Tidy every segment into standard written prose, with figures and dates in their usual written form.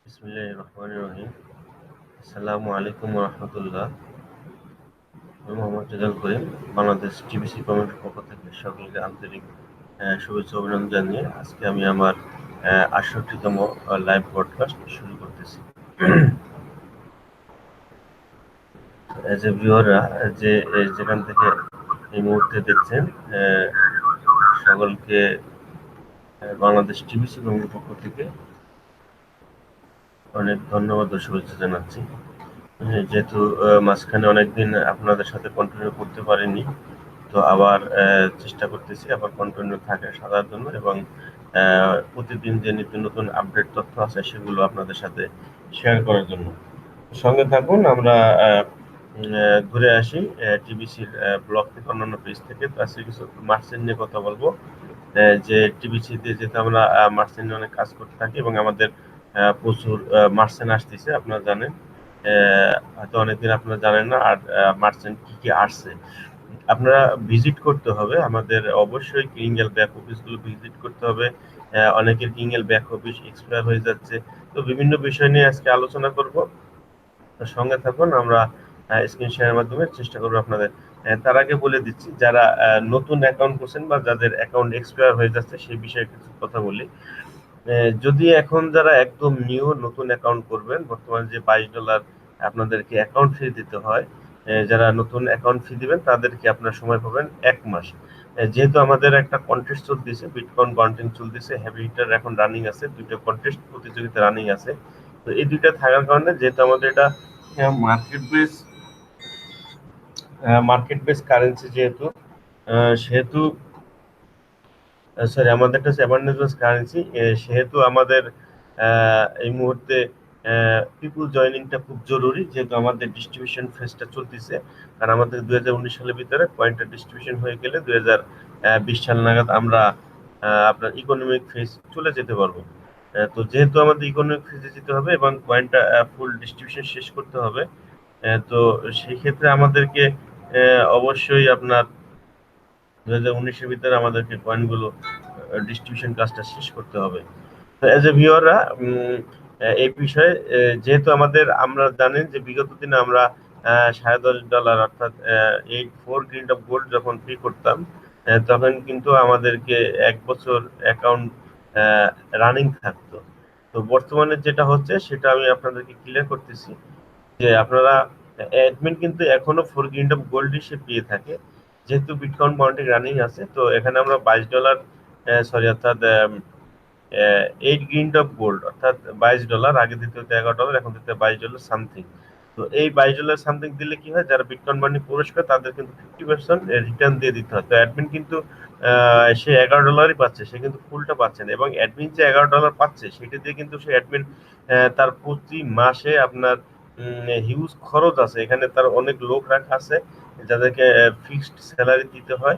বিসমিল্লাহির রহমানির রহিম। আসসালামু আলাইকুম ওয়া রাহমাতুল্লাহ। আমি মোহাম্মদ রেজাউল করিম, বাংলাদেশ টিবিসি কমিটির পক্ষ থেকে সকলকে আন্তরিক শুভেচ্ছা অভিনন্দন জানিয়ে আজকে আমি আমার ৬৮তম লাইভ পডকাস্ট শুরু করতেছি। যে ভিউয়াররা যেখান থেকে এই মুহূর্তে দেখছেন, সকলকে বাংলাদেশ টিবিসি কমিটির পক্ষ থেকে অনেক ধন্যবাদ ও শুভেচ্ছা জানাচ্ছি। যেহেতু মাঝখানে অনেকদিন আপনাদের সাথে কন্টিনিউ করতে পারিনি, তো আবার চেষ্টা করতেছি আবার কন্টিনিউ থাকার জন্য এবং প্রতিদিন যে নিত্য নতুন আপডেট তথ্য আছে সেগুলো আপনাদের সাথে শেয়ার করার জন্য। সঙ্গে থাকুন, আমরা ঘুরে আসি টিবিসির ব্লগ থেকে, অন্যান্য পেজ থেকে। তো আজকে কিছু মার্চেন্ট নিয়ে কথা বলবো। যে টিবিসিতে যেহেতু আমরা মার্চেন্ট নিয়ে অনেক কাজ করতে থাকি এবং আমাদের প্রচুর মার্চেন্ট আসতেছে, আপনারা জানেন। হয়তো অনেকদিন আপনারা জানেন না আর মার্চেন্ট কি কি আসছে আপনারা ভিজিট করতে হবে। আমাদের অবশ্যই ক্লিনিক্যাল ব্যাক অফিসগুলো ভিজিট করতে হবে। অনেকের ক্লিনিক্যাল ব্যাক অফিস এক্সপায়ার হয়ে যাচ্ছে। তো বিভিন্ন বিষয় নিয়ে আজকে আলোচনা করব। সঙ্গে থাকুন, আমরা স্ক্রিন শেয়ারের মাধ্যমে চেষ্টা করবো আপনাদের। তার আগে বলে দিচ্ছি, যারা নতুন অ্যাকাউন্ট করছেন বা যাদের অ্যাকাউন্ট এক্সপায়ার হয়ে যাচ্ছে সেই বিষয়ে কিছু কথা বলি। যদি এখন যারা একদম নিউ নতুন অ্যাকাউন্ট করবেন, বর্তমানে যে $22 আপনাদেরকে অ্যাকাউন্ট ফি দিতে হয়, যারা নতুন অ্যাকাউন্ট ফি দিবেন তাদেরকে আপনার সময় পাবেন 1 মাস। যেহেতু আমাদের একটা কন্টেস্ট চলতেছে, বিটকয়েন বাউন্টিং চলতেছে, হেভি হিটার এখন রানিং আছে, 2টা কন্টেস্ট প্রতিযোগিতা রানিং আছে। তো এই 2টা থাকার কারণে যেহেতু আমাদের এটা মার্কেট বেস কারেন্সি, সেহেতু সরি, আমাদের একটা অ্যাবান্ডেন্স কারেন্সি, সেহেতু আমাদের এই মুহূর্তে পিপুল জয়নিংটা খুব জরুরি, যেহেতু আমাদের ডিস্ট্রিবিউশন ফেজটা চলতেছে। কারণ আমাদের 2019 সালের ভিতরে কয়েনটা ডিস্ট্রিবিউশন হয়ে গেলে 2020 সাল নাগাদ আমরা আপনার ইকোনমিক ফেজ চলে যেতে পারবো। তো যেহেতু আমাদের ইকোনমিক ফেজে যেতে হবে এবং কয়েনটা ফুল ডিস্ট্রিবিউশন শেষ করতে হবে, তো সেই ক্ষেত্রে আমাদেরকে অবশ্যই আপনার 2019-এর ভিতরে আমাদেরকে কয়েনগুলো ডিস্ট্রিবিউশন কাজটা শেষ করতে হবে। তো এজ এ ভিউয়াররা এই বিষয়ে, যেহেতু আমরা জানেন যে বিগত দিনে আমরা $10.5 অর্থাৎ 4 গ্রিন অফ গোল্ড যখন পে করতাম, তখন কিন্তু আমাদেরকে 1 বছর অ্যাকাউন্ট রানিং থাকতো। তো বর্তমানে যেটা হচ্ছে সেটা আমি আপনাদেরকে ক্লিয়ার করতেছি যে আপনারা অ্যাডমিন কিন্তু এখনো 4 গ্রিন অফ গোল্ড হিসেবে পেয়ে থাকে। যেহেতু বিটকয়েন বাউন্টি রানিং আছে, তো এখানে আমরা $22 সরি অর্থাৎ 8 গ্রিন অফ গোল্ড অর্থাৎ $22, আগে দিতে হতো $11, এখন দিতে $22 সামথিং। তো এই $22 সামথিং দিলে কি হয়, যারা বিটকয়েন বান্ডিল প্রবেশ করে তাদের কিন্তু 50% রিটার্ন দিয়ে দিতে হয়। তো অ্যাডমিন কিন্তু সে $11 পাচ্ছে, সে কিন্তু ফুলটা পাচ্ছে না। এবং অ্যাডমিন যে $11 পাচ্ছে সেটা দিয়ে কিন্তু সে অ্যাডমিন তার প্রতি মাসে আপনার হিউজ খরচ আছে। এখানে তার অনেক লোক রাখা আছে যাদেরকে ফিক্সড স্যালারি দিতে হয়।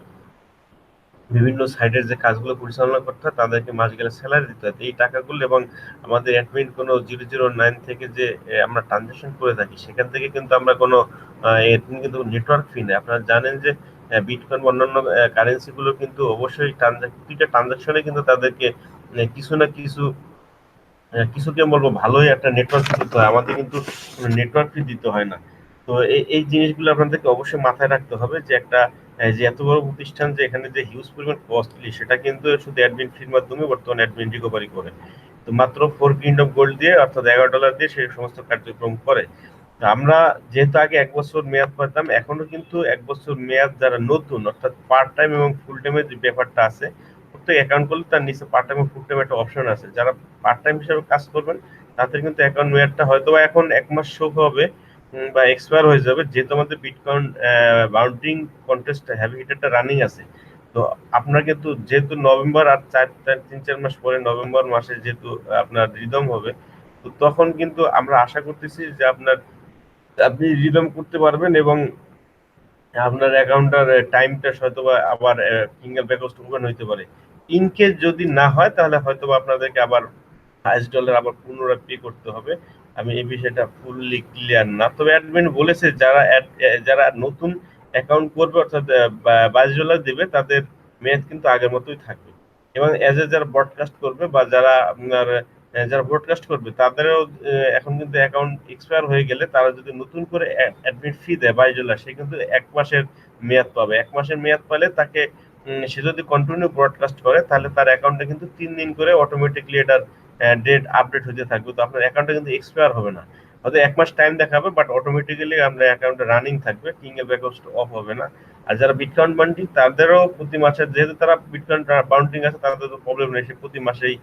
বিভিন্ন সাইটের যে কাজগুলো পরিচালনা করতে হয় তাদেরকে মাস গেলে স্যালারি দিতে হয়। এই টাকাগুলো এবং আমাদের অ্যাডমিন কোনো 009 থেকে যে আমরা ট্রানজাকশন করে থাকি, সেখান থেকে কিন্তু আমরা কোনো এডমিন কিন্তু নেটওয়ার্ক ফি নেই। আপনারা জানেন যে বিটকয়েন অন্যান্য কারেন্সিগুলো কিন্তু অবশ্যই প্রতিটা ট্রানজাকশনে কিন্তু তাদেরকে কিছু না কিছু কিছুকে বলবো ভালোই একটা নেটওয়ার্ক ফি দিতে হয়, আমাদের কিন্তু নেটওয়ার্ক ফি দিতে হয় না। তো এই জিনিসগুলো আপনাদেরকে অবশ্যই মাথায় রাখতে হবে যে একটা যে এত বড় প্রতিষ্ঠান, যে এখানে যে হিউজ পরিমাণ কস্টলি, সেটা কিন্তু শুধু অ্যাডমিন ফির মাধ্যমে বর্তমানে অ্যাডমিন রিকভারি করে। তো মাত্র 4 গ্রিন অফ গোল্ড দিয়ে অর্থাৎ $11 দিয়ে সেই সমস্ত কার্যক্রম করে। তো আমরা যেহেতু আগে 1 বছর মেয়াদ পেতাম, এখনো কিন্তু 1 বছর মেয়াদ যারা নতুন অর্থাৎ পার্ট টাইম এবং ফুল টাইমের যে ব্যাপারটা আছে, প্রত্যেক অ্যাকাউন্ট করলে তার নিচে পার্ট টাইম এবং ফুল টাইম একটা অপশন আছে। যারা পার্ট টাইম হিসেবে কাজ করবেন তাদের কিন্তু অ্যাকাউন্ট মেয়াদটা হয়তো বা এখন 1 মাস শো হবে বা এক্সপায়ার হয়ে যাবে, যেহেতু আমাদের বিটকয়েন বাউন্ডিং কন্টেস্ট হ্যাভি হিটারটা রানিং আছে। তো আপনার কিন্তু যেহেতু নভেম্বর আর 3-4 মাস পরে নভেম্বর মাসে যেহেতু আপনার রিদম হবে, তো তখন কিন্তু আমরা আশা করতেছি যে আপনি রিডম করতে পারবেন এবং আপনার অ্যাকাউন্টটার টাইমটা হয়তো বা আবার সিঙ্গেল ব্যাকআউট ওপেন হইতে পারে। ইন কেস যদি না হয় তাহলে হয়তো বা আপনাদেরকে আবার $22 আবার পুনরায় পে করতে হবে। আমি এই বিষয়টা ফুললি ক্লিয়ার না, তবে অ্যাডমিন বলেছে যারা নতুন অ্যাকাউন্ট করবে অর্থাৎ $22 দেবে তাদের মেয়াদ কিন্তু আগের মতোই থাকবে। এবং যারা ব্রডকাস্ট করবে বা যারা আপনার যারা ব্রডকাস্ট করবে তাদেরও এখন কিন্তু অ্যাকাউন্ট এক্সপায়ার হয়ে গেলে তারা যদি নতুন করে অ্যাডমিট ফি দেয় $22, সে কিন্তু 1 মাসের মেয়াদ পাবে। 1 মাসের মেয়াদ পেলে তাকে সে যদি কন্টিনিউ ব্রডকাস্ট করে তাহলে তার অ্যাকাউন্টে কিন্তু 3 দিন করে অটোমেটিকলি এটার ডেট আপডেট হতে থাকবে। তো আপনার অ্যাকাউন্টে কিন্তু এক্সপায়ার হবে না, হয়তো 1 মাস টাইম দেখাবে, বাট অটোমেটিক্যালি আপনার অ্যাকাউন্টে রানিং থাকবে, কিংবা ব্যাকআপ অফ হবে না। আর যারা বিটকয়েন বান্ডিং তাদেরও প্রতি মাসে, যেহেতু তারা বিটকয়েন বাউন্ডিং আছে, তাদের তো প্রবলেম নেই, সে প্রতি মাসেই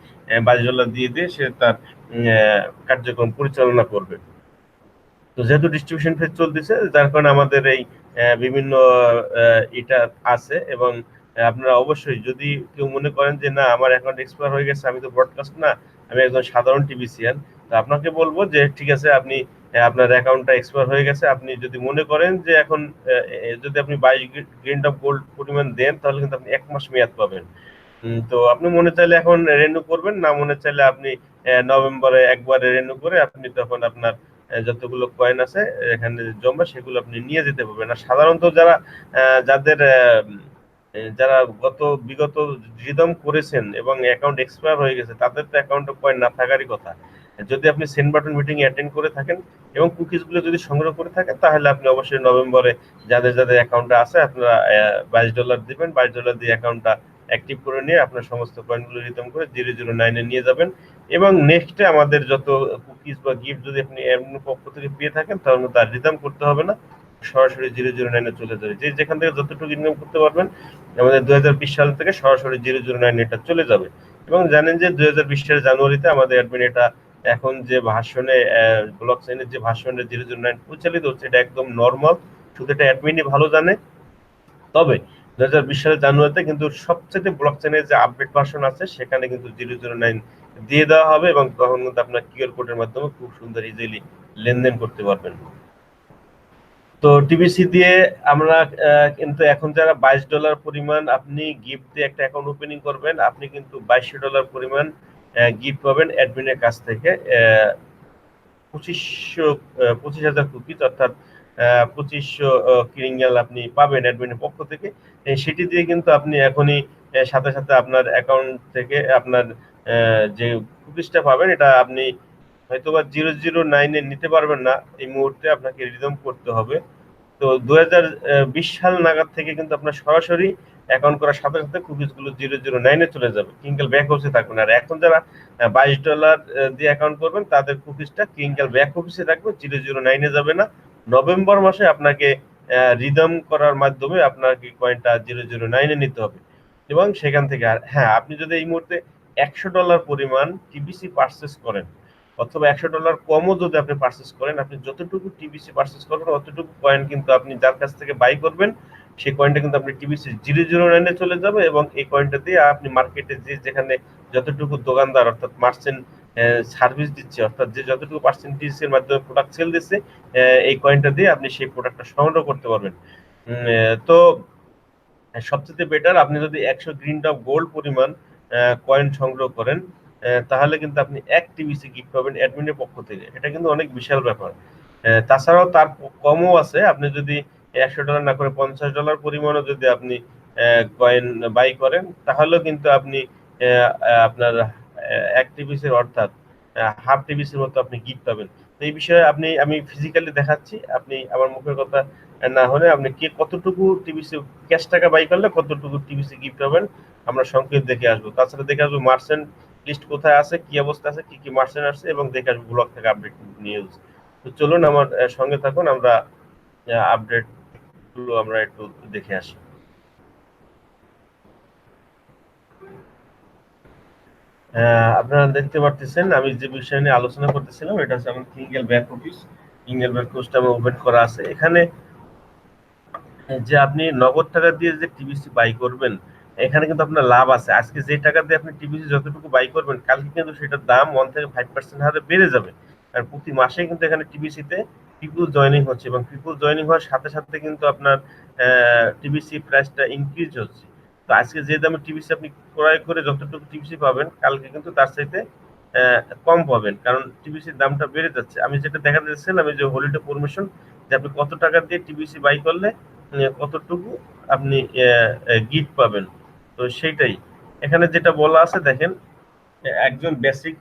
$22 দিয়ে দিয়ে সে তার কার্যক্রম পরিচালনা করবে। তো যেহেতু ডিস্ট্রিবিউশন ফেজ চলতেছে, যার কারণে আমাদের এই বিভিন্ন এটা আছে। এবং আপনারা অবশ্যই যদি কেউ মনে করেন যে না আমার অ্যাকাউন্ট এক্সপায়ার হয়ে গেছে, আমি তো ব্রডকাস্ট না, আমি একজন সাধারণ টিবিসিয়ান, তো আপনাকে বলবো যে ঠিক আছে, আপনি আপনার অ্যাকাউন্টটা এক্সপায়ার হয়ে গেছে, আপনি যদি মনে করেন যে এখন যদি আপনি 22 গ্রেড অফ গোল্ড পরিমাণ দেন তাহলে কিন্তু আপনি 1 মাস মেয়াদ পাবেন। তো আপনি মনে চাইলে এখন রেনু করবেন, না মনে চাইলে আপনি নভেম্বরে একবারে রেনু করে আপনি তখন আপনার যতগুলো কয়েন আছে এখানে জমা, সেগুলো আপনি নিয়ে যেতে পারবেন। আর সাধারণত যাদের যারা বিগত রিদম করেছেন এবং অ্যাকাউন্ট এক্সপায়ার হয়ে গেছে, তাদের তো অ্যাকাউন্টে কয়েন না থাকারই কথা। যদি আপনি সেন্ড বাটন মিটিং অ্যাটেন্ড করে থাকেন এবং কুকিজ গুলো যদি সংগ্রহ করে থাকেন, তাহলে আপনি অবশ্যই নভেম্বরে যাদের যাদের অ্যাকাউন্টে আছে আপনারা $22 দিবেন। $22 দিয়ে অ্যাকাউন্টটা অ্যাক্টিভ করে নিয়ে আপনার সমস্ত কয়েনগুলো রিটার্ন করে 009-এ নিয়ে যাবেন। এবং নেক্সটে আমাদের যত কুকিজ বা গিফট যদি আপনি এমনি পক্ষ থেকে পেয়ে থাকেন, তাহলে তার রিটার্ন করতে হবে না, সরাসরি 009-এ চলে যাবে। যে যেখান থেকে যতটুকু ইনকাম করতে পারবেন, আমাদের 2020 সাল থেকে সরাসরি 009 এটা চলে যাবে। এবং জানেন যে 2020 সালের জানুয়ারিতে আমাদের অ্যাডমিন এটা এখন যে ভার্সনে ব্লক চেইনের যে ভার্সনে 009 পরিচালিত হচ্ছে, এটা একদম নর্মাল, শুধু এটা অ্যাডমিনই ভালো জানে। তবে 2020 সালের জানুয়ারিতে কিন্তু সবচেয়ে ব্লক চেইনের যে আপডেট ভার্সন আছে সেখানে কিন্তু 009 দিয়ে দেওয়া হবে, এবং তখন কিন্তু আপনার কিউআর কোডের মাধ্যমে খুব সুন্দর ইজিলি লেনদেন করতে পারবেন। তো টিবিসি দিয়ে আমরা কিন্তু এখন যারা $22 পরিমাণ আপনি গিফট দিয়ে একটা অ্যাকাউন্ট ওপেনিং করবেন, আপনি কিন্তু $2200 পরিমাণ গিফট পাবেন অ্যাডমিনের কাছ থেকে। 25,000 কুকিজ, অর্থাৎ 2500 ক্রিঙ্গেল আপনি পাবেন অ্যাডমিনের পক্ষ থেকে। সেটি দিয়ে কিন্তু আপনি এখনই সাথে সাথে আপনার অ্যাকাউন্ট থেকে আপনার যে কুকিজটা পাবেন, এটা আপনি হয়তোবা 009-এ নিতে পারবেন না এই মুহূর্তে, আপনাকে রিডিম করতে হবে। তো 2020 সাল নাগাদ থেকে কিন্তু আপনার সরাসরি অ্যাকাউন্ট করার সাথে সাথে কুকিজ গুলো 009-এ চলে যাবে, কিঙ্গেল ব্যাক অফিসে থাকবে না। আর এখন যারা $22 দিয়ে অ্যাকাউন্ট করবেন, তাদের কুকিজটা কিঙ্গেল ব্যাক অফিসে থাকবে, 009-এ যাবে না। নভেম্বর মাসে আপনাকে রিডম করার মাধ্যমে আপনাকে কয়েনটা 009-এ নিতে হবে। এবং সেখান থেকে, আর হ্যাঁ, আপনি যদি এই মুহূর্তে $100 পরিমাণ টিবিসি পারচেস করেন, অথবা $100 কমও যদি আপনি পারচেস করেন, আপনি যতটুকু টিবিসি পারচেস করবেন অতটুকু কয়েন কিন্তু আপনি যার কাছ থেকে বাই করবেন, সেই কয়েনটা কিন্তু আপনি টিবিসি 009-এ চলে যাবে। এবং এই কয়েনটা দিয়ে আপনি মার্কেটে যেখানে যতটুকু দোকানদার অর্থাৎ মার্চেন্ট সার্ভিস দিচ্ছে, অর্থাৎ যে যতটুকু পার্সেন্টেজের মাধ্যমে প্রোডাক্ট সেল দিচ্ছে, এই কয়েনটা দিয়ে আপনি সেই প্রোডাক্টটা সংগ্রহ করতে পারবেন। তো সবচেয়ে বেটার, আপনি যদি 100 গ্রিন ডপ গোল্ড পরিমাণ কয়েন সংগ্রহ করেন, তাহলে কিন্তু আপনি 1 টিবিসি গিফট পাবেন অ্যাডমিনের পক্ষ থেকে। এটা কিন্তু অনেক বিশাল ব্যাপার। তাছাড়াও তার কমও আছে, আপনি যদি $100 না করে $50 পরিমাণও যদি আপনি কয়েন বাই করেন, তাহলেও কিন্তু আপনি আপনার 1 টিবিসির অর্থাৎ হাফ টিবিসির মতো আপনি গিফট পাবেন। তো এই বিষয়ে আমি ফিজিক্যালি দেখাচ্ছি, আপনি আমার মুখের কথা না হলে আপনি কে কতটুকু টিবিসি ক্যাশ টাকা বাই করলে কতটুকু টিবিসি গিফট পাবেন আমরা সংকেত দেখে আসবো। তাছাড়া দেখে আসবো মার্চেন্ট লিস্ট কোথায় আছে, কি অবস্থা আছে, কি কি মার্চেন্ট আসছে, এবং দেখে আসবো ব্লগ থেকে আপডেট নিউজ। তো চলুন আমার সঙ্গে থাকুন, আমরা আপডেট গুলো আমরা একটু দেখে আসি। আপনারা দেখতে পারতেছেন আমি যে বিষয় নিয়ে আলোচনা করতেছিলাম, এটা হচ্ছে আমার কিংগেল ব্যাক অফিস। কিংগেল ব্যাক অফিসটা আমার ওপেন করা আছে। এখানে যে আপনি নগদ টাকা দিয়ে যে টিবিসি বাই করবেন, এখানে কিন্তু আপনার লাভ আছে। আজকে যে টাকা দিয়ে আপনি টিবিসি যতটুকু বাই করবেন, কালকে কিন্তু সেটার দাম 1 থেকে 5% হারে বেড়ে যাবে। আর প্রতি মাসে কিন্তু এখানে টিবিসিতে পিপুল জয়েনিং হচ্ছে, এবং পিপুল জয়েনিং হওয়ার সাথে সাথে কিন্তু আপনার টিবিসি প্রাইসটা ইনক্রিজ হচ্ছে। তো আজকে যে দামে টিবিসি আপনি ক্রয় করে যতটুকু টিবিসি পাবেন, কালকে কিন্তু তার চাইতে কম পাবেন, কারণ টিবিসির দামটা বেড়ে যাচ্ছে। আমি যেটা দেখাতে চাচ্ছিলাম, আমি যে হলিডে প্রমোশন, যে আপনি কত টাকা দিয়ে টিবিসি বাই করলে কতটুকু আপনি গিফট পাবেন। তো সেইটাই এখানে যেটা বলা আছে দেখেন, একজন বেসিক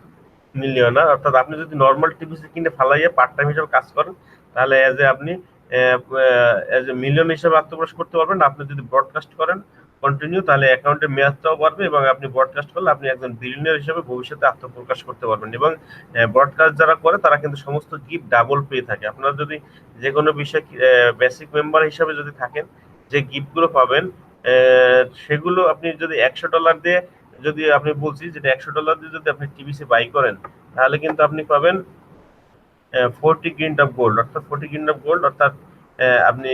মিলিয়ন না, অর্থাৎ আপনি যদি নর্মাল টিবিসি কিনে ফালাইয়া পার্ট টাইম হিসেবে কাজ করেন, তাহলে এজ এ আপনি এজ এ মিলিয়ন হিসেবে আত্মপ্রকাশ করতে পারবেন। আপনি যদি ব্রডকাস্ট করেন কন্টিনিউ, তাহলে অ্যাকাউন্টের মেয়াদটাও বাড়বে, এবং আপনি ব্রডকাস্ট করলে আপনি একজন বিলিয়নিয়ার হিসেবে ভবিষ্যতে আত্মপ্রকাশ করতে পারবেন। এবং ব্রডকাস্ট যারা করে তারা কিন্তু সমস্ত গিফট ডাবল পেয়ে থাকে। আপনারা যদি যে কোনো বিষয় বেসিক মেম্বার হিসেবে যদি থাকেন, যে গিফটগুলো পাবেন সেগুলো আপনি যদি $100 দিয়ে, যদি আপনি বলছি যেটা $100 দিয়ে যদি আপনি টিবিসি বাই করেন, তাহলে কিন্তু আপনি পাবেন 40 গ্রিন অফ গোল্ড, অর্থাৎ 40 গ্রিন অফ গোল্ড, অর্থাৎ আপনি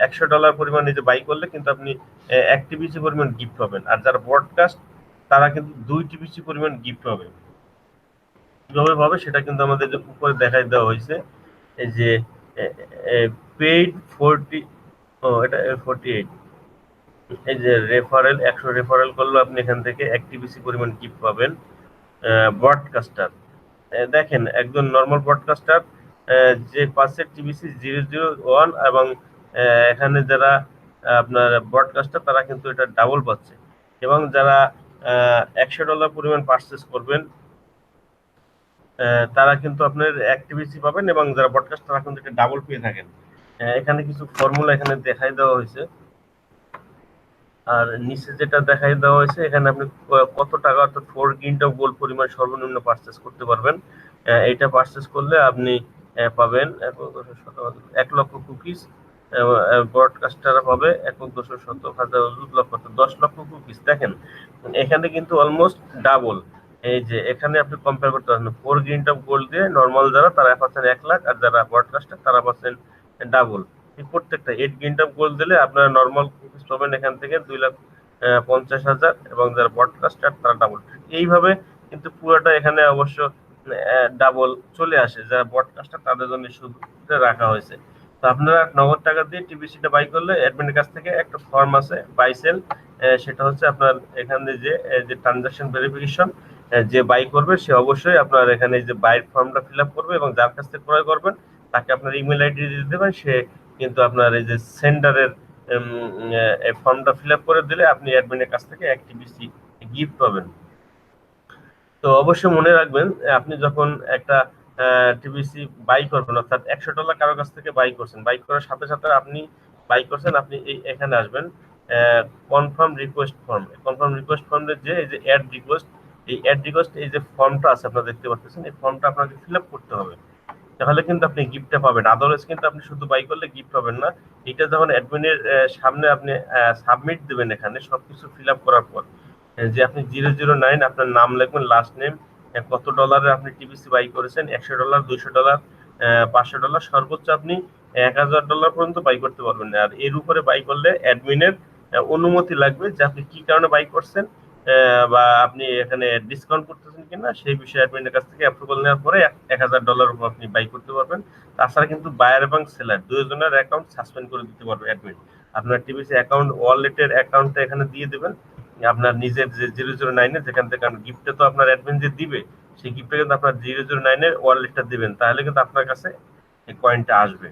$100 পরিমাণ নিজে বাই করলে কিন্তু আপনি 1 টিবিসি পরিমাণ গিফট পাবেন। আর যারা ব্রডকাস্ট তারা কিন্তু 2 টিবিসি পরিমাণ গিফট পাবে। কিভাবে পাবে সেটা কিন্তু আমাদের উপরে দেখাই দেওয়া হয়েছে। এই যে পেইড 40, ও এটা 48, এই যে রেফারেল 100 রেফারেল করলে আপনি এখান থেকে 1 টিবিসি পরিমাণ গিফট পাবেন। ব্রডকাস্টার দেখেন, একজন নর্মাল ব্রডকাস্টার যে পাচ্ছে টিবিসি 001, এবং এখানে যারা আপনার ব্রডকাস্টার তারা কিন্তু এটা ডাবল পাচ্ছে। এবং যারা $100 পরিমাণ পারচেস করবেন তারা কিন্তু আপনার অ্যাক্টিভিটি পাবেন, এবং যারা ব্রডকাস্ট তারা কিন্তু এটা ডাবল পেয়ে থাকেন। এখানে কিছু ফর্মুলা এখানে দেখাই দেওয়া হয়েছে, আর নিচে যেটা দেখাই দেওয়া হয়েছে এখানে আপনি কত টাকা অর্থাৎ 4 গিন্ট অফ গোল্ড পরিমাণ সর্বনিম্ন পারচেস করতে পারবেন। এইটা পারচেস করলে আপনি পাবেন 1 লক্ষ কুকিজ। ব্রডকাস্টাররা পাবে 10 লক্ষ কুকিজ। দেখেন এখানে কিন্তু অলমোস্ট ডাবল। এই যে এখানে আপনি কম্পেয়ার করতে পারেন 4 গিন্ট অফ গোল্ড দিয়ে নর্মাল যারা তারা পাচ্ছেন 1 লাখ, আর যারা ব্রডকাস্টার তারা পাচ্ছেন ডাবল। প্রত্যেকটা 8 গিন্ট অফ গোল্ড দিলে আপনারা নর্মাল কুকিজ পাবেন এখান থেকে 2,50,000, এবং যারা ব্রডকাস্টার তারা ডাবল। এইভাবে কিন্তু পুরোটা এখানে অবশ্য ডাবল চলে আসে। যারা ব্রডকাস্টার তাদের জন্য সুবিধা রাখা হয়েছে। তো আপনারা নগদ টাকা দিয়ে টিবিসিটা বাই করলে অ্যাডমিনের কাছ থেকে একটা ফর্ম আছে বাই সেল, সেটা হচ্ছে আপনার এখানে যে ট্রানজাকশন ভেরিফিকেশন, যে বাই করবে সে অবশ্যই আপনার এখানে যে বাইর ফর্মটা ফিল আপ করবে, এবং যার কাছ থেকে ক্রয় করবেন তাকে আপনার ইমেল আইডি দিয়ে দেবেন। সে কিন্তু আপনার এই যে সেন্ডারের ফর্মটা ফিল আপ করে দিলে আপনি অ্যাডমিনের কাছ থেকে 1 টিবিসি গিফট পাবেন। তো অবশ্যই মনে রাখবেন, আপনি যখন একটা টিবিসি বাই করবেন, অর্থাৎ $100 কারো কাছ থেকে বাই করছেন, বাই করার সাথে সাথে আপনি বাই করছেন, আপনি এখানে আসবেন confirm request form. Confirm request ফর্মে যে এই যে অ্যাড রিকোয়েস্ট, এই অ্যাড রিকোয়েস্ট এই যে ফর্মটা আছে আপনারা দেখতে পাচ্ছেন, এই ফর্মটা আপনাকে ফিল আপ করতে হবে, তাহলে কিন্তু আপনি গিফটটা পাবেন। আদারওয়াইজ কিন্তু আপনি শুধু বাই করলে গিফট পাবেন না। এটা যখন অ্যাডমিনের সামনে আপনি সাবমিট দেবেন, এখানে সবকিছু ফিল আপ করার পর যে আপনি 009 আপনার নাম লিখবেন, লাস্ট নেম, কত ডলারে আপনি টিবিসি বাই করেছেন, $100, $200, $500, সর্বোচ্চ আপনি $1,000 পর্যন্ত বাই করতে পারবেন। আর এর উপরে বাই করলে অ্যাডমিনের অনুমতি লাগবে যে আপনি কি কারণে বাই করছেন, বা আপনি এখানে ডিসকাউন্ট করতেছেন কিনা সেই বিষয়ে অ্যাডমিনের কাছ থেকে অ্যাপ্রুভাল নেওয়ার পরে $1,000 উপর আপনি বাই করতে পারবেন। তাছাড়া কিন্তু বায়ার এবং সেলার দুজনের অ্যাকাউন্ট সাসপেন্ড করে দিতে পারবে অ্যাডমিন। আপনার টিবিসি অ্যাকাউন্ট ওয়ালেটের অ্যাকাউন্টটা এখানে দিয়ে দেবেন, আপনার নিজের যে 009 এর যেখান থেকে গিফটটা তো আপনার অ্যাডমিন যে দিবে, সেই গিফটটা কিন্তু আপনার 009 এর ওয়ালেটটা দিবেন, তাহলে কিন্তু আপনার কাছে এই কয়েনটা আসবে।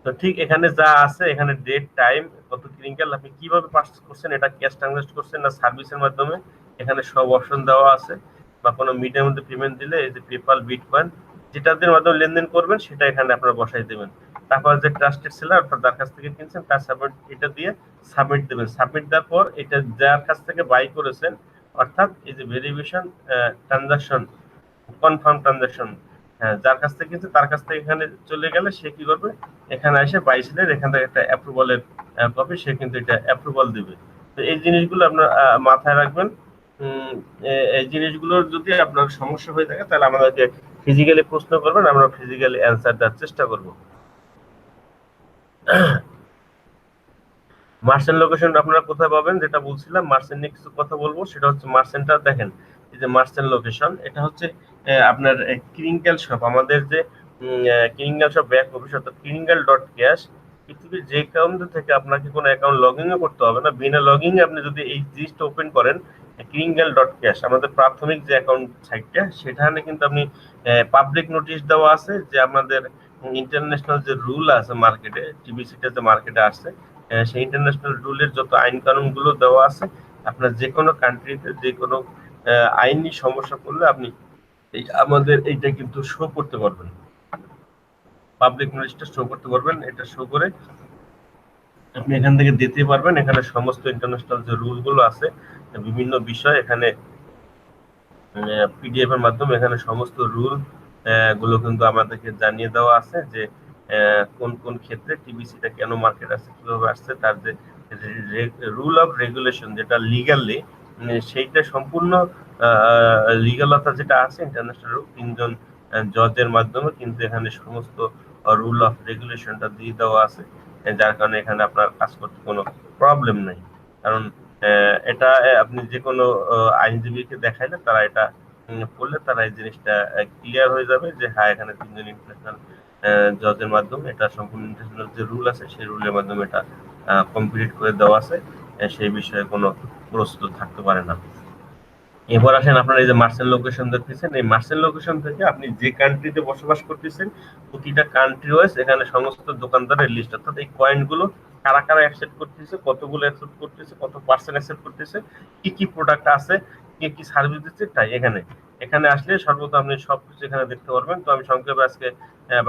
তো ঠিক এখানে যা আছে, এখানে ডেট, টাইম, কত ক্রিঙ্কেল, আপনি কিভাবে পারচেজ করছেন, এটা ক্যাশ ট্রানজাক্ট করছেন না সার্ভিসের মাধ্যমে, এখানে সব অপশন দেওয়া আছে। বা কোনো মিডিয়ার মধ্যে পেমেন্ট দিলে এই যে পেপাল, বিটকয়েন, যেটাদের মাধ্যমে লেনদেন করবেন সেটা এখানে আপনারা বসাই দেবেন। তারপর যে ট্রাস্টেড সেলার অর্থাৎ যার কাছ থেকে কিনছেন তার সাবমিট, এটা দিয়ে সাবমিট দেবেন। সাবমিট দেওয়ার পর এটা যার কাছ থেকে বাই করেছেন, অর্থাৎ এই যে ভেরিফিকেশন ট্রানজাকশন, কনফার্ম ট্রানজাকশন, হ্যাঁ, যার কাছ থেকে কিনছে তার কাছ থেকে এখানে চলে গেলে সে কি করবে, এখানে এসে বাই সেলের এখান থেকে একটা অ্যাপ্রুভালের কপি, সে কিন্তু এটা অ্যাপ্রুভাল দিবে। তো এই জিনিসগুলো আপনার মাথায় রাখবেন। এই জিনিসগুলোর যদি আপনার সমস্যা হয়ে থাকে তাহলে আমাদেরকে ফিজিক্যালি প্রশ্ন করবেন, আমরা ফিজিক্যালি অ্যান্সার দেওয়ার চেষ্টা করব। মার্চেন্ট লোকেশন আপনারা কোথায় পাবেন, যেটা বলছিলাম মার্চেন্ট নিয়ে কিছু কথা বলবো, সেটা হচ্ছে মার্চেন্টটা দেখেন, এই যে মার্চেন্ট লোকেশন, এটা হচ্ছে আপনার ক্রিঙ্কেল শপ, আমাদের যে ক্রিঙ্কেল শপ ব্যাক অফিস অর্থাৎ ক্রিঙ্কেল.ক্যাশ। পৃথিবীর যে অ্যাকাউন্ট থেকে আপনাকে কোনো অ্যাকাউন্ট লগ ইনও করতে হবে না, বিনা লগ ইনে আপনি যদি এই জিনিসটা ওপেন করেন ক্রিঙ্কেল.ক্যাশ, আমাদের প্রাথমিক যে অ্যাকাউন্ট সাইটটা, সেখানে কিন্তু আপনি পাবলিক নোটিশ দেওয়া আছে যে আমাদের ইন্টারন্যাশনাল যে রুল আছে মার্কেটে, টিবিসিটা যে মার্কেটে আসছে, সেই ইন্টারন্যাশনাল রুলের যত আইন কানুন গুলো দেওয়া আছে, আপনার যে কোনো কান্ট্রিতে যে কোনো আইনি সমস্যা পড়লে আপনি এই আমাদের এইটা কিন্তু শো করতে পারবেন, পাবলিক নোটিশটা শো করতে পারবেন। এটা শো করে আপনি এখান থেকে দিতে পারবেন। এখানে সমস্ত ইন্টারন্যাশনাল যে রুল গুলো আছে বিভিন্ন বিষয় এখানে পিডিএফ এর মাধ্যমে এখানে সমস্ত রুল গুলো কিন্তু আমাদেরকে জানিয়ে দেওয়া আছে যে কোন কোন ক্ষেত্রে টিবিসিটা কেন মার্কেট আসছে, কিভাবে আসছে, তার যে রুল অফ রেগুলেশন যেটা লিগালি সেইটা সম্পূর্ণ লিগালতা যেটা আছে ইন্টারন্যাশনাল রুল, তিনজন জজের মাধ্যমে কিন্তু এখানে সমস্ত রুল অফ রেগুলেশনটা দিয়ে দেওয়া আছে, যার কারণে এখানে আপনার কাজ করতে কোনো প্রবলেম নেই। কারণ এটা আপনি যে কোনো আইনজীবীকে দেখাইলে তারা এটা পড়লে তারা এই জিনিসটা ক্লিয়ার হয়ে যাবে যে হ্যাঁ এখানে তিনজন ইন্টারন্যাশনাল জজের মাধ্যমে এটা সম্পূর্ণ ইন্টারন্যাশনাল যে রুল আছে সেই রুলের মাধ্যমে এটা কমপ্লিট করে দেওয়া আছে, সেই বিষয়ে কোনো প্রশ্ন থাকতে পারে না। এবার আসেন আপনারা এই যে মার্সেল লোকেশন দেখতেছেন, এই মার্সেল লোকেশন থেকে আপনি যে কান্ট্রিতে বসবাস করতেছেন প্রতিটা কান্ট্রি ওয়াইজ এখানে সমস্ত দোকানদারের লিস্ট, অর্থাৎ এই কয়েন গুলো কারা কারা অ্যাকসেপ্ট করতেছে, কতগুলো অ্যাকসেপ্ট করতেছে, কত পার্সেন্ট অ্যাকসেপ্ট করতেছে, কি কি প্রোডাক্ট আছে, কি কি সার্ভিস দিচ্ছে, তাই এখানে এখানে আসলে সর্বদা আপনি সবকিছু এখানে দেখতে পারবেন। তো আমি সংক্ষেপে আজকে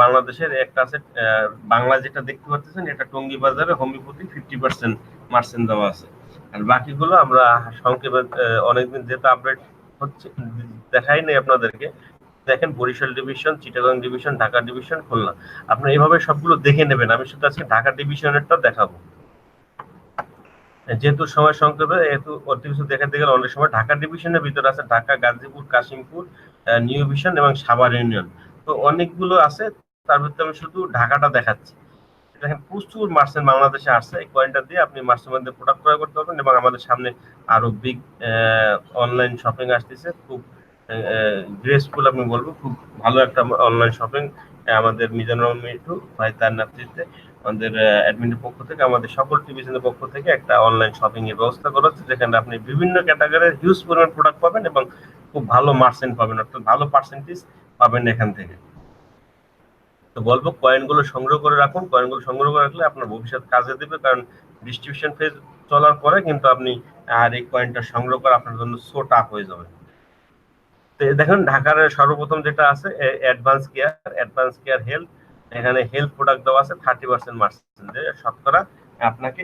বাংলাদেশের একটা আছে, বাংলা যেটা দেখতে পাচ্ছেন এটা টঙ্গী বাজারে হোমিওপ্যাথি 50% মার্সেন্ট দেওয়া আছে। আর বাকিগুলো আমরা সংক্ষেপে অনেকদিন যেহেতু আপডেট হচ্ছে দেখাই নাই আপনাদেরকে, দেখেন Barishal division, Chittagong division, Dhaka division, Khulna, আপনি এইভাবে সবগুলো দেখে নেবেন। আমি শুধু আজকে ঢাকা ডিভিশনেরটা দেখাবো, যেহেতু সময় সংক্ষেপে যেহেতু অতি কিছু দেখাতে গেলে অনেক সময়। ঢাকা ডিভিশনের ভিতরে আছে ঢাকা, গাজীপুর, কাশিমপুর, নিউ ভিশন এবং সাভার ইউনিয়ন, তো অনেকগুলো আছে। তার ভিতরে আমি শুধু ঢাকাটা দেখাচ্ছি। দেখেন প্রচুর মার্চেন্ট বাংলাদেশে আসছে, এই কয়েনটা দিয়ে আপনি মার্চের মধ্যে প্রোডাক্ট ক্রয় করতে পারবেন। এবং আমাদের সামনে আরো বিগ অনলাইন শপিং আসতেছে, খুব গ্রেসফুল আমি বলবো, খুব ভালো একটা অনলাইন শপিং আমাদের মিজানুর মিঠু ভাই তার নেতৃত্বে আমাদের অ্যাডমিনের পক্ষ থেকে, আমাদের সকল টিভিশনের পক্ষ থেকে একটা অনলাইন শপিং এর ব্যবস্থা করা হচ্ছে, যেখানে আপনি বিভিন্ন ক্যাটাগরির হিউজ পরিমাণ প্রোডাক্ট পাবেন এবং খুব ভালো মার্চেন্ট পাবেন, অর্থাৎ ভালো পার্সেন্টেজ পাবেন এখান থেকে। তো বলবো কয়েনগুলো সংগ্রহ করে রাখুন, কয়েনগুলো সংগ্রহ করে রাখলে আপনার ভবিষ্যৎ কাজে দেবে, কারণ ডিস্ট্রিবিউশন ফেজ চলার পরে কিন্তু আপনি আর এই কয়েনটা সংগ্রহ করা আপনার জন্য সো টাফ হয়ে যাবে। তো দেখুন ঢাকার সর্বপ্রথম যেটা আছে অ্যাডভান্স কেয়ার হেলথ, এখানে হেলথ প্রোডাক্ট দেওয়া আছে 30% মার্জিন, যে শতকরা আপনাকে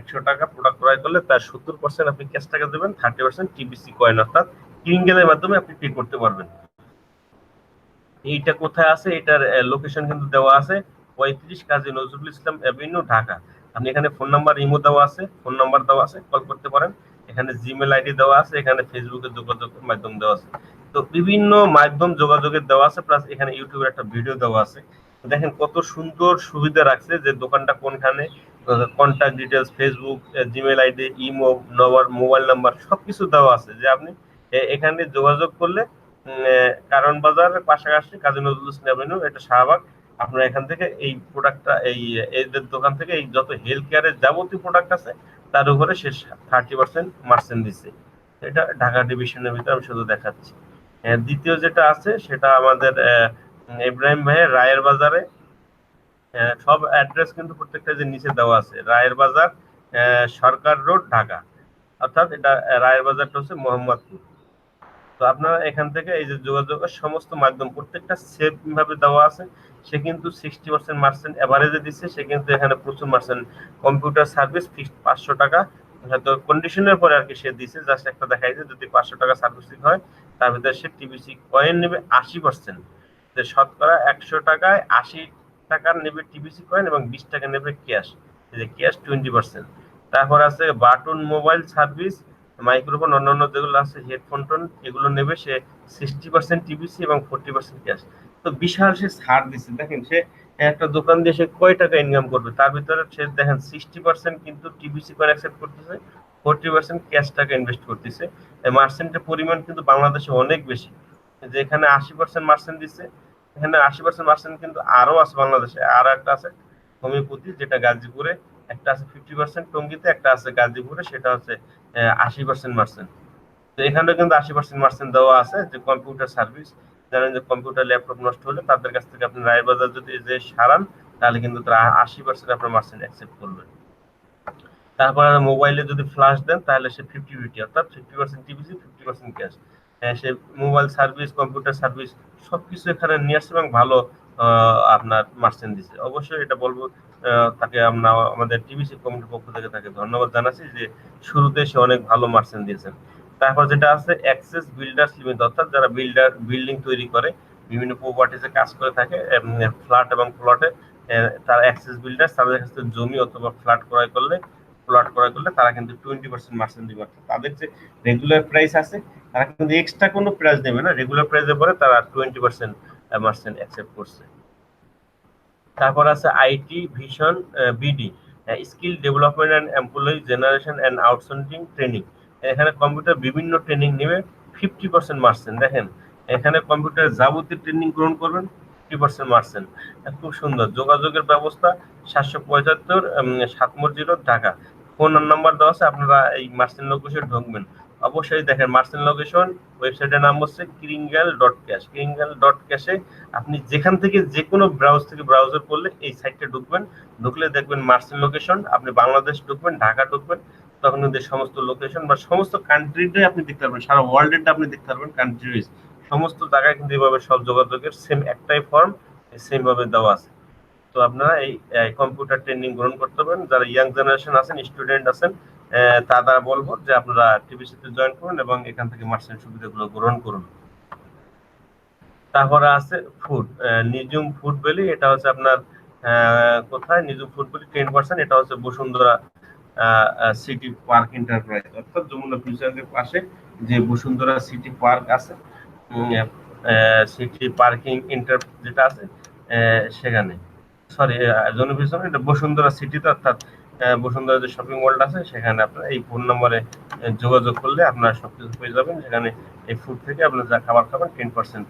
100 টাকা প্রোডাক্ট ক্রয় করলে তার 70% আপনি ক্যাশ টাকা দেবেন, 30% টিবিসি কয়েন অর্থাৎ কিরিঙ্গেলের মাধ্যমে আপনি পে করতে পারবেন। এইটা কোথায় আছে, এটার লোকেশন কিন্তু দেওয়া আছে 35 কাজী নজরুল ইসলাম অ্যাভিনিউ, ঢাকা। আপনি এখানে ফোন নাম্বার ইমো দেওয়া আছে, ফোন নাম্বার দেওয়া আছে, কল করতে পারেন। এখানে জিমেল আইডি দেওয়া আছে, এখানে ফেসবুকে যোগাযোগের মাধ্যম দেওয়া আছে। তো বিভিন্ন মাধ্যম যোগাযোগের দেওয়া আছে, প্লাস এখানে ইউটিউবের একটা ভিডিও দেওয়া আছে। দেখেন কত সুন্দর সুবিধা রাখছে, যে দোকানটা কোনখানে, contact details, Facebook, Gmail ID, imo, mobile number সবকিছু দেওয়া আছে, যে আপনি এখানে যোগাযোগ করলে কারণ বাজারের পাশাপাশি কাজী নজরুল ইসলাম অ্যাভিনিউ, এটা শাহবাগ, আপনারা এখান থেকে এই প্রোডাক্টটা এদের দোকান থেকে এই যত হেলথ কেয়ারের যাবতীয় প্রোডাক্ট আছে তার উপরে সে 30% মার্চেন্ট দিচ্ছে। এটা ঢাকা ডিভিশনের ভিতরে আমি শুধু দেখাচ্ছি। দ্বিতীয় যেটা আছে সেটা আমাদের ইব্রাহিম ভাইয়ের রায়ের বাজারে, সব অ্যাড্রেস কিন্তু প্রত্যেকটা যে নিচে দেওয়া আছে, রায়ের বাজার, সরকার রোড, ঢাকা, অর্থাৎ এটা রায়ের বাজারটা হচ্ছে মোহাম্মদপুর। তো আপনারা এখান থেকে এই যে যোগাযোগের সমস্ত মাধ্যম প্রত্যেকটা সেভ ভাবে দেওয়া আছে। সে কিন্তু 60% মার্চেন্ট এভারেজে দিচ্ছে, সে কিন্তু এখানে প্রচুর মার্চেন্ট। কম্পিউটার সার্ভিস ফিক্সড 500 টাকা, হয়তো কন্ডিশনের পরে আর কি সে দিচ্ছে, জাস্ট একটা দেখাইছে যদি 500 টাকা সার্ভিসিং হয় তার ভিতরে সে টিবিসি কয়েন নেবে 80%, যে শতকরা 100 টাকায় 80 টাকার নেবে টিবিসি কয়েন এবং 20 টাকা নেবে ক্যাশ, যে ক্যাশ 20%। তারপর আছে বাটন মোবাইল সার্ভিস, মাইক্রোফোন, অন্যান্য যেগুলো আছে হেডফোন টোন, এগুলো নেবে সে 60% টিবিসি এবং 40% ক্যাশ। তো বিশাল সে ছাড় দিচ্ছে। দেখেন সে একটা দোকান দিয়ে সে কয় টাকা ইনকাম করবে, তার ভিতরে সে দেখেন 60% কিন্তু টিবিসি কয়েন অ্যাকসেপ্ট করতেছে, 40% ক্যাশ টাকা ইনভেস্ট করতেছে। মার্চেন্টের পরিমাণ কিন্তু বাংলাদেশে অনেক বেশি, যেখানে 80% মার্চেন্ট দিচ্ছে, এখানে 80% মার্চেন্ট কিন্তু আরো আছে বাংলাদেশে। আর একটা আছে হোমিওপ্যাথি, যেটা গাজীপুরে, একটা আছে 50% টঙ্গীতে, একটা আছে গাজীপুরে, সেটা হচ্ছে 80% মার্চেন্ট। তো এখানে কিন্তু 80% মার্চেন্ট দেওয়া আছে। যে কম্পিউটার সার্ভিস, জানেন যে কম্পিউটার ল্যাপটপ নষ্ট হলে তাদের কাছ থেকে আপনি রায়বাজার যদি যে সারান, তাহলে কিন্তু তারা 80% আপনার মার্চেন্ট অ্যাকসেপ্ট করবে। তারপর মোবাইলে যদি ফ্ল্যাশ দেন তাহলে সে 50-50, অর্থাৎ 50% টিবিসি, 50% ক্যাশ। সে মোবাইল সার্ভিস, কম্পিউটার সার্ভিস সবকিছু এখানে নিয়ে আসছে এবং ভালো আপনার মার্চেন্ট দিচ্ছে। অবশ্যই এটা বলবো তাকে আমরা আমাদের টিবিসি কমিটির পক্ষ থেকে তাকে ধন্যবাদ জানাচ্ছি যে শুরুতে সে অনেক ভালো মার্চেন্ট দিয়েছেন। তারপর যেটা আছে অ্যাক্সেস বিল্ডার্স লিমিটেড, অর্থাৎ যারা বিল্ডিং তৈরি করে, বিভিন্ন প্রপার্টিজে কাজ করে থাকে, ফ্ল্যাট এবং প্লটে, তারা অ্যাক্সেস বিল্ডার্স, তাদের কাছ থেকে জমি অথবা প্লট ক্রয় করলে তারা কিন্তু 20% মার্চেন্ট দিবে। তাদের যে রেগুলার প্রাইস আছে তারা কিন্তু এক্সট্রা কোনো প্রাইস দেবে না, রেগুলার প্রাইসের পরে তারা 20% মার্চেন্ট অ্যাকসেপ্ট করছে। তারপর আছে IT vision BD, skill development and employee generation and outsourcing training. এখানে কম্পিউটার বিভিন্ন ট্রেনিং নেবে, 50% মার্চেন্ট। দেখেন এখানে কম্পিউটার যাবতীয় ট্রেনিং গ্রহণ করবেন, 50% মার্চেন্ট। খুব সুন্দর। যোগাযোগের ব্যবস্থা 775 Satmasjid road, Dhaka. Phone number দেওয়া আছে, আপনারা এই মার্চেন্ট লোকেশন ঢুকবেন। অবশ্যই দেখেন মার্চেন্ট লোকেশন, ওয়েবসাইটের নাম হচ্ছে kringle.cash। kringle.cash-এ আপনি যেখান থেকে যে কোনো ব্রাউজ থেকে ব্রাউজার করলে এই সাইটে ঢুকবেন, ঢুকলে দেখবেন মার্চেন্ট লোকেশন। আপনি বাংলাদেশ ঢুকবেন, ঢাকা ঢুকবেন, তখন কিন্তু সমস্ত লোকেশন বা সমস্ত কান্ট্রিটাই আপনি দেখতে পারবেন, সারা ওয়ার্ল্ডেরটা আপনি দেখতে পারবেন, কান্ট্রিজ সমস্ত জায়গায় কিন্তু এভাবে সব যোগাযোগের সেম একটাই ফর্ম, সেম ভাবে দেওয়া আছে। তো আপনারা এই কম্পিউটার ট্রেনিং গ্রহণ করতে পারেন। যারা ইয়াং জেনারেশন আছেন, স্টুডেন্ট আছেন, তারা বলবো যে আপনারা টিবিসিতে জয়েন করুন এবং এখান থেকে মার্চেন্ট সুবিধাগুলো গ্রহণ করুন। তারপরে আছে ফুড, নিজুম ফুড ভ্যালি। এটা হচ্ছে আপনার কোথায়? Nijum food valley 10%। এটা হচ্ছে বসুন্ধরা সিটি পার্ক এন্টারপ্রাইজ, অর্থাৎ যমুনা ফিউচারের পাশে যে বসুন্ধরা সিটি পার্ক আছে, সিটি পার্কিং ইন্টার যেটা আছে সেখানে, সরি জনবিজন, এটা বসুন্ধরা সিটিতে, অর্থাৎ বসুন্ধরা যে শপিং মলটা আছে সেখানে আপনারা এই ফোন নম্বরে যোগাযোগ করলে আপনারা সবকিছু পেয়ে যাবেন। সেখানে এই ফুড থেকে আপনারা যা খাবার খাবেন 10%।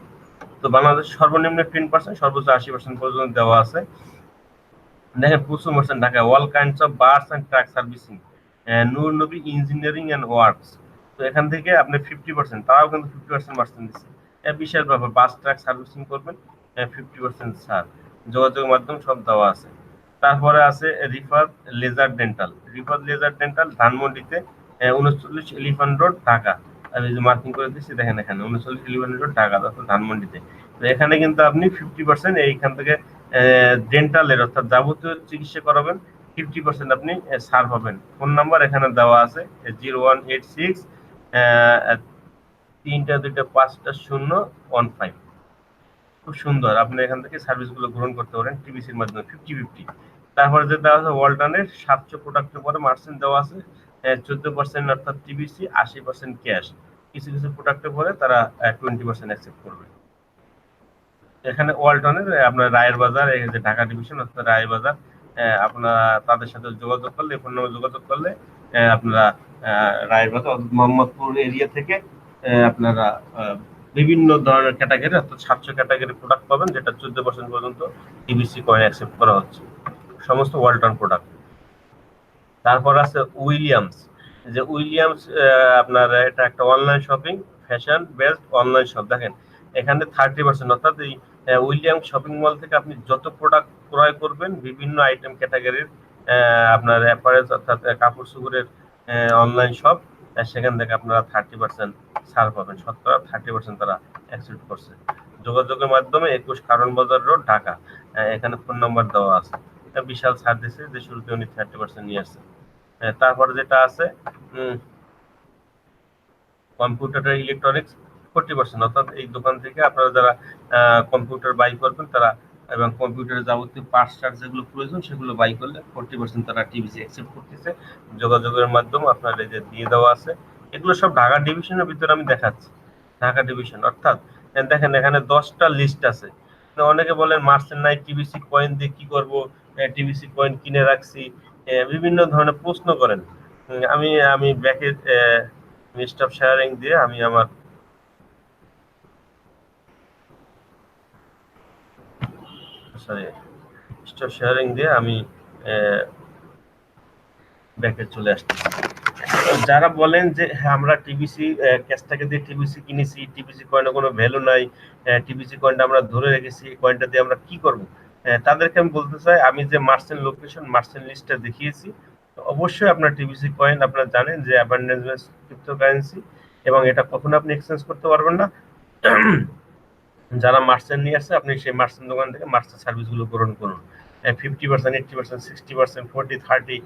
তো বাংলাদেশ সর্বনিম্ন 10%, সর্বোচ্চ 80% পর্যন্ত দেওয়া আছে। দেখেন প্রচুর merchant Dhaka, all kinds of bus and truck servicing, Noor Nabi engineering and works. তো এখান থেকে আপনি 50%, তারাও কিন্তু 50% মার্চেন্ট দিচ্ছে। বিশাল ব্যাপার, বাস ট্রাক সার্ভিসিং করবেন, 50% ছাড়, যোগাযোগের মাধ্যম সব দেওয়া আছে। তারপরে আছে রিফাত লেজার ডেন্টাল ধানমন্ডিতে, 39 এলিফ্যান্ট রোড, ঢাকা। আমি যে মার্কিং করে দিচ্ছি দেখেন এখানে 39 এলিফ্যান্ট রোড, ঢাকা, ধানমন্ডিতে। তো এখানে কিন্তু আপনি 50% এইখান থেকে ডেন্টালের, অর্থাৎ যাবতীয় চিকিৎসা করাবেন, 50% আপনি ছাড় পাবেন। ফোন নাম্বার এখানে দেওয়া আছে 0186 3255015। খুব সুন্দর, আপনি এখান থেকে সার্ভিসগুলো গ্রহণ করতে পারেন টিবিসির মাধ্যমে 50-50। তারপরে যে দেওয়া আছে ওয়ালটনের 700 প্রোডাক্টের পরে মার্চেন্ট দেওয়া আছে 14%, অর্থাৎ টিবিসি 80% ক্যাশ। কিছু কিছু প্রোডাক্টের পরে তারা 20% অ্যাকসেপ্ট করবে। এখানে ওয়ালটনের আপনার রায়ের বাজার, এই যে ঢাকা ডিভিশন, অর্থাৎ রায়ের বাজার, আপনারা তাদের সাথে যোগাযোগ করলে, ফোন নম্বর যোগাযোগ করলে আপনারা রায়ের বাজার মোহাম্মদপুর এরিয়া থেকে আপনারা বিভিন্ন ধরনের ক্যাটাগরি, অর্থাৎ 700 ক্যাটাগরি প্রোডাক্ট পাবেন, যেটা 14% পর্যন্ত টিবিসি কয়েন অ্যাকসেপ্ট করা হচ্ছে, সমস্ত ওয়ালটন প্রোডাক্ট। তারপর আছে উইলিয়ামস, যে উইলিয়ামস আপনার এটা একটা online shopping, fashion based online shop. দেখেন এখানে 30%, অর্থাৎ এই উইলিয়ামস শপিং মল থেকে আপনি যত প্রোডাক্ট ক্রয় করবেন বিভিন্ন আইটেম ক্যাটাগরির, আপনার অ্যাপারেলস, অর্থাৎ কাপড় চোপড়ের অনলাইন শপ, সেখান থেকে আপনারা 30% ছাড় পাবেন। শতকরা 30% তারা অ্যাকসেপ্ট করছে। যোগাযোগের মাধ্যমে 21 কারণ বাজার রোড, ঢাকা। এখানে ফোন নাম্বার দেওয়া আছে। বিশাল ছাড় দিচ্ছে যে শুরুতে উনি 30% নিয়ে আসছে। তারপরে যেটা আছে কম্পিউটার ইলেকট্রনিক্স 40%, অর্থাৎ এই দোকান থেকে আপনারা যারা কম্পিউটার বাই করবেন তারা, এবং কম্পিউটারের যাবতীয় পার্টস যেগুলো প্রয়োজন সেগুলো বাই করলে 40% তারা টিবিসি অ্যাকসেপ্ট করতেছে। যোগাযোগের মাধ্যমে আপনার এই যে দিয়ে দেওয়া আছে, এগুলো সব ঢাকা ডিভিশনের ভিতরে আমি দেখাচ্ছি। ঢাকা ডিভিশন, অর্থাৎ দেখেন এখানে 10টা লিস্ট আছে। অনেকে বলেন মার্চেন্ট নাই, টিবিসি কয়েন দিয়ে কি করব, টিবিসি কয়েন কিনে রাখছি, বিভিন্ন ধরনের প্রশ্ন করেন। আমি আমি ব্যাকে স্টপ শেয়ারিং দিয়ে আমি আমার স্টপ শেয়ারিং দিয়ে আমি ব্যাকে চলে আসছি। যারা বলেন যে হ্যাঁ আমরা টিবিসি ক্যাশটাকে দিয়ে টিবিসি কিনেছি, টিবিসি কয়েনের কোনো ভ্যালু নাই, টিবিসি কয়েনটা আমরা ধরে রেখেছি, কয়েনটা দিয়ে আমরা কি করব, তাদেরকে আমি বলতে চাই, আমি যে মার্চেন্ট লোকেশন, মার্চেন্ট লিস্টটা দেখিয়েছি, অবশ্যই আপনার টিবিসি কয়েন, আপনারা জানেন যে অ্যাবান্ডেন্স ক্রিপ্টোকারেন্সি, এবং এটা কখনো আপনি এক্সচেঞ্জ করতে পারবেন না। যারা মার্চেন্ট নিয়ে আসছে, আপনি সেই মার্চেন্ট দোকান থেকে মার্চেন্ট সার্ভিসগুলো গ্রহণ করুন। 50%, 80%, 60%, 40, 30,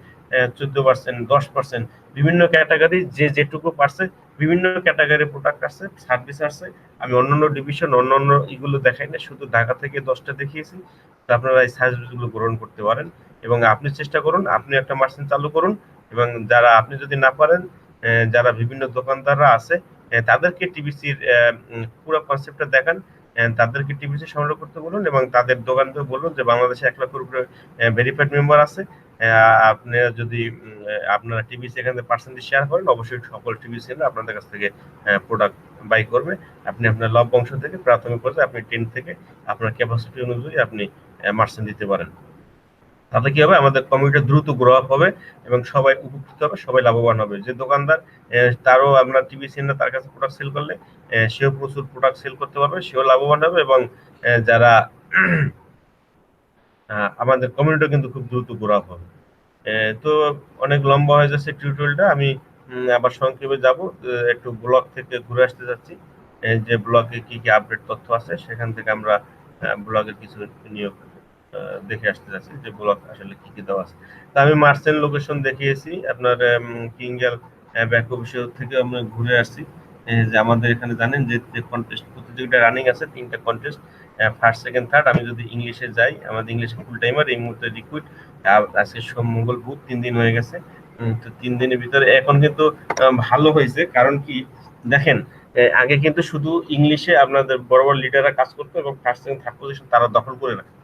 14%, 10%, বিভিন্ন ক্যাটাগরি যে যেটুকু পারছে, বিভিন্ন ক্যাটাগরি প্রোডাক্ট আছে, সার্ভিস আছে। আমি অন্যান্য ডিভিশন অন্যান্য এগুলো দেখাই না, শুধু ঢাকা থেকে 10টা দেখিয়েছি। তো আপনারা এই সার্ভিসগুলো গ্রহণ করতে পারেন এবং আপনি চেষ্টা করুন, আপনি একটা মার্চেন্ট চালু করুন। এবং যারা আপনি যদি না পারেন, যারা বিভিন্ন দোকানদাররা আছে, তাদেরকে টিবিসির পুরো কনসেপ্টটা দেখান, তাদেরকে টিবিসি সংগ্রহ করতে বলুন এবং তাদের দোকানকে বলুন যে বাংলাদেশে 1 লাখের উপরে ভেরিফাইড মেম্বার আছে। আপনি যদি আপনারা টিবিসি এখানে পার্সেন্টেজ শেয়ার করেন, অবশ্যই সকল টিবিসি আপনাদের কাছ থেকে প্রোডাক্ট বাই করবে। আপনি আপনার লভ বংশ থেকে প্রাথমিক পর্যায়ে আপনি 10 থেকে আপনার ক্যাপাসিটি অনুযায়ী আপনি মার্চেন্ট দিতে পারেন। তাতে কি হবে, আমাদের কমিউনিটি দ্রুত গ্রো আপ হবে এবং সবাই উপকৃত হবে, সবাই লাভবান হবে। যে দোকানদার তারও আমরা টিবিসি না তার কাছে প্রোডাক্ট সেল করলে সেও প্রচুর প্রোডাক্ট সেল করতে পারবে, সেও লাভবান হবে এবং যারা আমাদের কমিউনিটি কিন্তু খুব দ্রুত গ্রো আপ হবে। তো অনেক লম্বা হয়ে যাচ্ছে টিউটোরিয়ালটা, আমি আবার সংক্ষেপে যাব। একটু ব্লগ থেকে ঘুরে আসতে যাচ্ছি, যে ব্লগে কি কি আপডেট তথ্য আছে সেখান থেকে আমরা ব্লগের কিছু নিয়োগ দেখে আসতে যাচ্ছি যে ব্লগ আসলে কি কি দেওয়া আছে। তো আমি মার্চেন্ট লোকেশন দেখিয়েছি আপনার কিংগেল ব্যাক অফিসের থেকে আমরা ঘুরে আসছি। যে আমাদের এখানে জানেন যে কন্টেস্ট প্রতিযোগিতা রানিং আছে, 3টা কন্টেস্ট, ফার্স্ট সেকেন্ড থার্ড। আমি যদি ইংলিশে যাই, আমাদের ইংলিশ ফুল টাইমার এই মুহূর্তে রিক্রুট। আজকে সোম মঙ্গল বুধ 3 দিন হয়ে গেছে। তো 3 দিনের ভিতরে এখন কিন্তু ভালো হয়েছে, কারণ কি দেখেন, আগে কিন্তু শুধু ইংলিশে আপনাদের বড় বড় লিডাররা কাজ করতো এবং ফার্স্ট সেকেন্ড থার্ড পজিশন তারা দখল করে রাখে।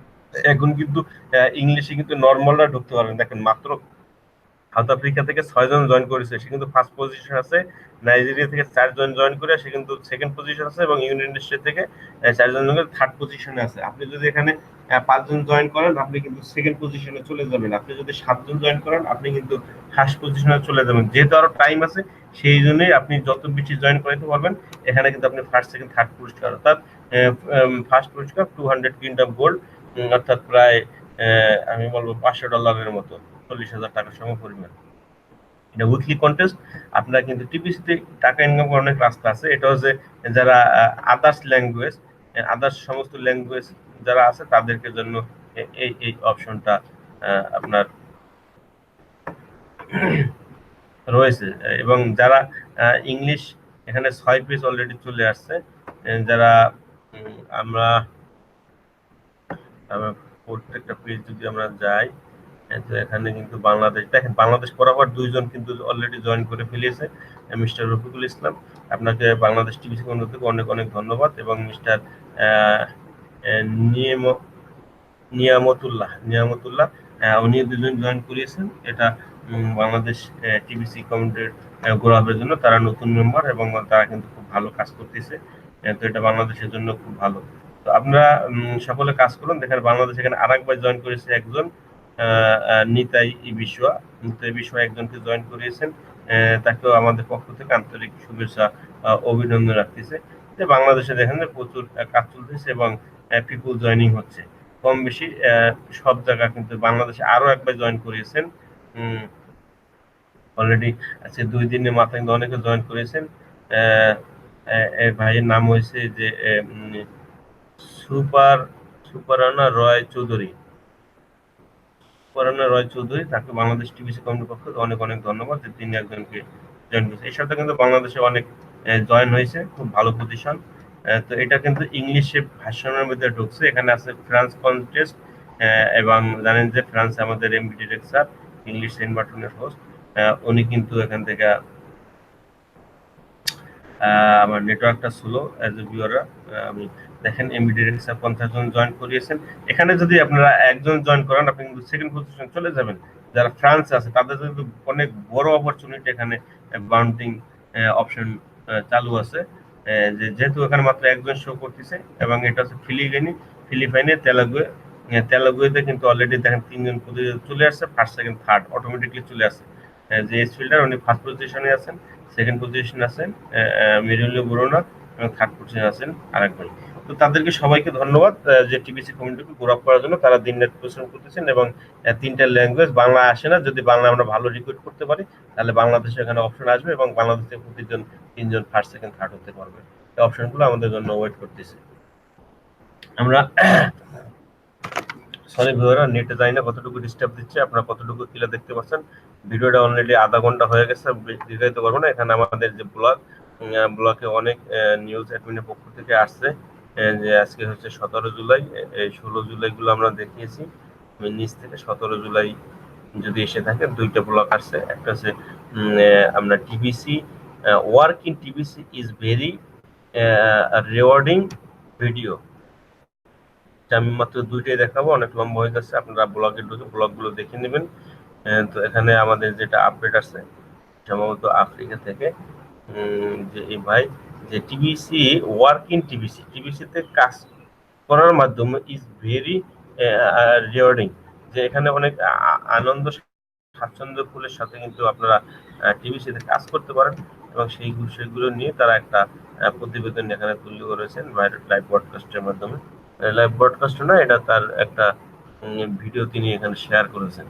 এখন কিন্তু ইংলিশে কিন্তু নর্মালরা ঢুকতে পারবেন। দেখেন মাত্র সাউথ আফ্রিকা থেকে 6 জন জয়েন করেছে, সে কিন্তু ফার্স্ট পজিশন আছে। নাইজেরিয়া থেকে 4 জন জয়েন করে সে কিন্তু সেকেন্ড পজিশন আছে এবং ইউনাইটেড স্টেট থেকে 4 জন থার্ড পজিশনে আছে। আপনি যদি এখানে 5 জন জয়েন করেন, আপনি কিন্তু সেকেন্ড পজিশনে চলে যাবেন। আপনি যদি 7 জন জয়েন করেন, আপনি কিন্তু ফার্স্ট পজিশনে চলে যাবেন। যেহেতু আরো টাইম আছে, সেই জন্যই আপনি যত বেশি জয়েন করাইতে পারবেন, এখানে কিন্তু আপনি ফার্স্ট সেকেন্ড থার্ড পুরস্কার, অর্থাৎ ফার্স্ট পুরস্কার 200 কিন্ড অফ গোল্ড, অর্থাৎ প্রায় আমি বলবো $500 মতো, 40,000 টাকার সমপরিমাণ। এটা উইকলি কন্টেস্ট। আপনারা কিন্তু টিপিসিতে টাকা ইনকাম করার অনেক রাস্তা আছে। এটা হচ্ছে যারা আদার্স ল্যাঙ্গুয়েজ, আদার্স সমস্ত ল্যাঙ্গুয়েজ যারা আছে তাদেরকে জন্য এই অপশনটা আপনার রয়েছে। এবং যারা ইংলিশ, এখানে 6 পেজ অলরেডি চলে আসছে। যারা আমরা প্রত্যেকটা পেজ যদি আমরা যাই, তো এখানে কিন্তু বাংলাদেশ, দেখেন বাংলাদেশ বরাবর 2 জন কিন্তু অলরেডি জয়েন করে ফেলেছে, মিস্টার রফিকুল ইসলাম। আপনাকে বাংলাদেশ টিভিসি কেন্দ্র থেকে অনেক অনেক ধন্যবাদ। এবং মিস্টার নিয়ামতুল্লাহ উনি 2 জন জয়েন করিয়েছেন। এটা বাংলাদেশ টিবিসি কমিউনিটির গ্রোআপের জন্য, তারা নতুন মেম্বার এবং তারা কিন্তু খুব ভালো কাজ করতেছে। তো এটা বাংলাদেশের জন্য খুব ভালো। তো আপনারা সকলে কাজ করুন। দেখেন বাংলাদেশ এখানে আরেকবার জয়েন করেছে একজন, নিতাই বিষয় একজনকে জয়েন করিয়েছেন। তাকেও আমাদের পক্ষ থেকে আন্তরিক শুভেচ্ছা অভিনন্দন রাখতেছে। যে বাংলাদেশে দেখেন যে প্রচুর কাজ চলতেছে এবং পিপুল জয়েনিং হচ্ছে কম বেশি সব জায়গা। কিন্তু বাংলাদেশে আরো একবার জয়েন করিয়েছেন অলরেডি, আজকে 2 দিনের মাথায় কিন্তু অনেকে জয়েন করেছেন। ভাইয়ের নাম হয়েছে যে সুপারানা রয় চৌধুরী। তাকে বাংলাদেশ টিভিসি কমিটির পক্ষ থেকে অনেক অনেক ধন্যবাদ যে তিনি একজনকে জয়েন করেছে। এই সাথে কিন্তু বাংলাদেশে অনেক জয়েন হয়েছে, খুব ভালো পজিশন। তো এটা কিন্তু ইংলিশে ভাষণের মধ্যে ঢুকছে। এখানে আছে ফ্রান্স কন্টেস্ট, এবং জানেন যে ফ্রান্সে আমাদের এমবি ডিরেক্টর ইংলিশ সেন্ট মার্টিনের হোস্ট, উনি কিন্তু এখান থেকে আমার নেটওয়ার্কটা স্লো অ্যাজ এ ভিউয়াররা। আমি দেখেন এমবি ডিরেক্টর 50 জন জয়েন করিয়েছেন। এখানে যদি আপনারা একজন জয়েন করেন, আপনি কিন্তু সেকেন্ড পজিশন চলে যাবেন। যারা ফ্রান্সে আছে তাদের কিন্তু অনেক বড় অপরচুনিটি, এখানে বাউন্ডিং অপশন চালু আছে। যেহেতু এখানে মাত্র একজন শো করতেছে এবং এটা হচ্ছে ফিলিপাইনে তেলাগুয়েতে কিন্তু অলরেডি দেখেন 3 জন চলে আসছে, ফার্স্ট সেকেন্ড থার্ড অটোমেটিকলি চলে আসছে। যে এস ফিল্ডার উনি ফার্স্ট পজিশনে আছেন, সেকেন্ড পজিশন আছেন মিরুলি বুরোনা এবং থার্ড পজিশনে আছেন আরেক ভাই। তো তাদেরকে সবাইকে ধন্যবাদ যে টিবিসি কমিউনিটিকে গ্রো আপ করার জন্য তারা দিনরাত পরিশ্রম করতেছেন, এবং 3টা ল্যাঙ্গুয়েজ, বাংলা আসে না, যদি বাংলা আমরা ভালো রেকর্ড করতে পারি তাহলে বাংলাদেশে এখানে অপশন আসবে এবং বাংলাদেশে প্রতিজন 3জন ফার্স্ট সেকেন্ড থার্ড হতে পারবে। এই অপশনগুলো আমাদের জন্য ওয়েট করতেছে। আমরা সরি ভিউয়াররা, নেটে যাই না কতটুকু ডিস্টার্ব দিচ্ছে, আপনারা কতটুকু ক্লিয়ার দেখতে পাচ্ছেন। ভিডিওটা অলরেডি আধা ঘন্টা হয়ে গেছে, দীর্ঘায়িত করবো না। এখানে আমাদের যে ব্লগে অনেক নিউজ অ্যাডমিনের পক্ষ থেকে আসছে, যে আজকে হচ্ছে 17 জুলাই, এই 16 জুলাই গুলো আমরা দেখিয়েছি নিচ থেকে। 17 জুলাই যদি এসে থাকে 2টা ব্লগ আসছে, একটা হচ্ছে আমরা TBC work in TBC is very rewarding video, আমি মাত্র 2টাই দেখাবো, অনেক লম্বা হয়ে যাচ্ছে, আপনারা ব্লগে ঢুকে ব্লগগুলো দেখে নেবেন। তো এখানে আমাদের যেটা আপডেট আছে সম্ভবত আফ্রিকা থেকে, যে এই ভাই যে টিবিসি ওয়ার্ক ইন টিবিসিতে কাজ করার মাধ্যমে ইজ ভেরি রিওয়ার্ডিং, যে এখানে অনেক আনন্দ স্বাচ্ছন্দ্য ফুলের সাথে কিন্তু আপনারা টিবিসিতে কাজ করতে পারেন, এবং সেইগুলো নিয়ে তারা একটা প্রতিবেদন এখানে তুলে ধরেছেন লাইভ ব্রডকাস্টের মাধ্যমে। লাইভ ব্রডকাস্ট না, এটা তার একটা ভিডিও তিনি এখানে শেয়ার করেছেন।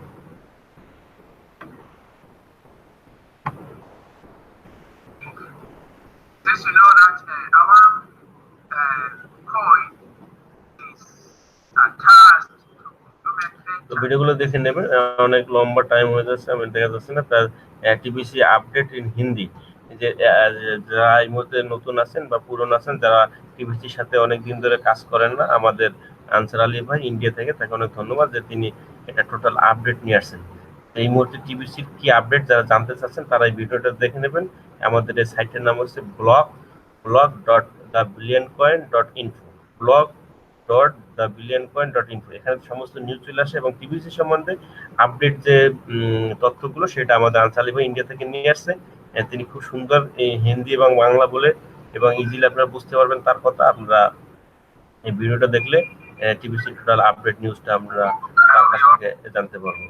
তো ভিডিওগুলো দেখে নেবেন, অনেক লম্বা টাইম হয়ে যাচ্ছে, আমি দেখা যাচ্ছে না। তার টিবিসি আপডেট ইন হিন্দি, যে যারা এই মুহূর্তে নতুন আছেন বা পুরনো আছেন, যারা টিবিসির সাথে অনেক দিন ধরে কাজ করেন না, আমাদের আনসার আলী ভাই ইন্ডিয়া থেকে, তাকে অনেক ধন্যবাদ যে তিনি এটা টোটাল আপডেট নিয়ে আসছেন। এই মুহূর্তে টিবিসির কি আপডেট যারা জানতে চাচ্ছেন তারা এই ভিডিওটা দেখে নেবেন। আমাদের এই সাইটের নাম হচ্ছে blog.theBillionCoin.info, blog.theBillionCoin.info। এখানে সমস্ত নিউজ চলে আসে এবং টিবিসি সম্বন্ধে আপডেট যে তথ্যগুলো সেটা আমাদের আনসার আলী ভাই ইন্ডিয়া থেকে নিয়ে আসছে। তিনি খুব সুন্দর হিন্দি এবং বাংলা বলে এবং ইজিলি আপনারা বুঝতে পারবেন তার কথা। আপনারা এই ভিডিওটা দেখলে টিবিসি টোটাল আপডেট নিউজটা আমরা তার কাছ থেকে জানতে পারবো।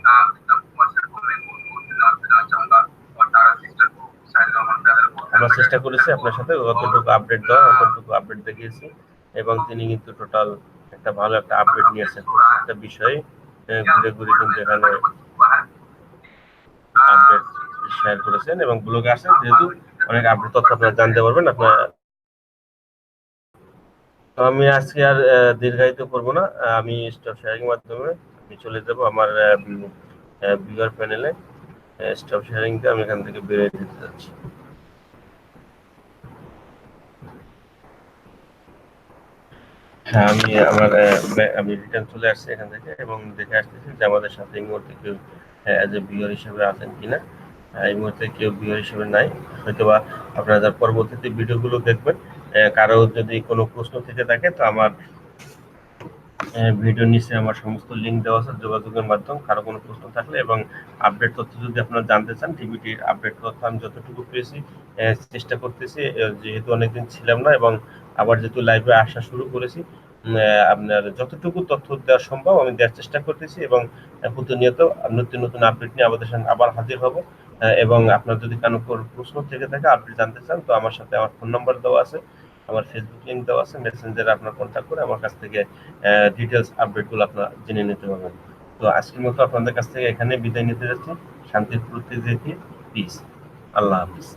আমরা চেষ্টা করেছি আপনার সাথে কতটুকু আপডেট দেওয়া, কতটুকু আপডেট দেখিয়েছি, এবং তিনি কিন্তু টোটাল একটা ভালো একটা আপডেট নিয়ে আসছেন প্রত্যেকটা বিষয়ে ঘুরে ঘুরে কিন্তু এখানে আপডেট শেয়ার করেছেন এবং ব্লগে আসেন, যেহেতু অনেক আপডেট তথ্য আপনারা জানতে পারবেন। আপনারা, তো আমি আজকে আর দীর্ঘায়িত করবো না, আমি স্টপ শেয়ারিং মাধ্যমে আমি চলে যাব আমার ভিউয়ার প্যানেলে। স্টপ শেয়ারিংতে আমি এখান থেকে বেরিয়ে দিতে যাচ্ছি। হ্যাঁ, আমি রিটার্ন চলে আসছি এখান থেকে এবং দেখে আসতেছি যে আমাদের সাথে এই মুহূর্তে কেউ অ্যাজ এ ভিউয়ার হিসেবে আছেন কিনা। এই মুহূর্তে কেউ ভিউয়ার হিসেবে নাই, হয়তোবা আপনারা যারা পরবর্তীতে ভিডিওগুলো দেখবেন, কারো যদি কোনো প্রশ্ন থেকে থাকে তো আমার ভিডিও নিচে আমার সমস্ত লিঙ্ক দেওয়া আছে যোগাযোগের মাধ্যম। কারো কোনো প্রশ্ন থাকলে এবং আপডেট তথ্য যদি আপনারা জানতে চান, টিভিটির আপডেট তথ্য আমি যতটুকু পেয়েছি চেষ্টা করতেছি, যেহেতু অনেকদিন ছিলাম না এবং আবার যেহেতু লাইভে আসা শুরু করেছি, আপনার যতটুকু তথ্য দেওয়া সম্ভব আমি দেওয়ার চেষ্টা করতেছি এবং প্রতিনিয়ত নতুন নতুন আপডেট নিয়ে আমাদের সঙ্গে আবার হাজির হব। এবং আপনার যদি কোনো প্রশ্ন থেকে থাকে, আপনি জানতে চান, তো আমার সাথে আমার ফোন নাম্বার দেওয়া আছে, আমার ফেসবুক লিঙ্ক দেওয়া আছে, মেসেঞ্জারে আপনার কন্ট্যাক্ট করে আমার কাছ থেকে ডিটেলস আপডেটগুলো আপনারা জেনে নিতে পারবেন। তো আজকের মতো আপনাদের কাছ থেকে এখানে বিদায় নিতে যাচ্ছি। শান্তির প্রতি পিস। আল্লাহ হাফিজ।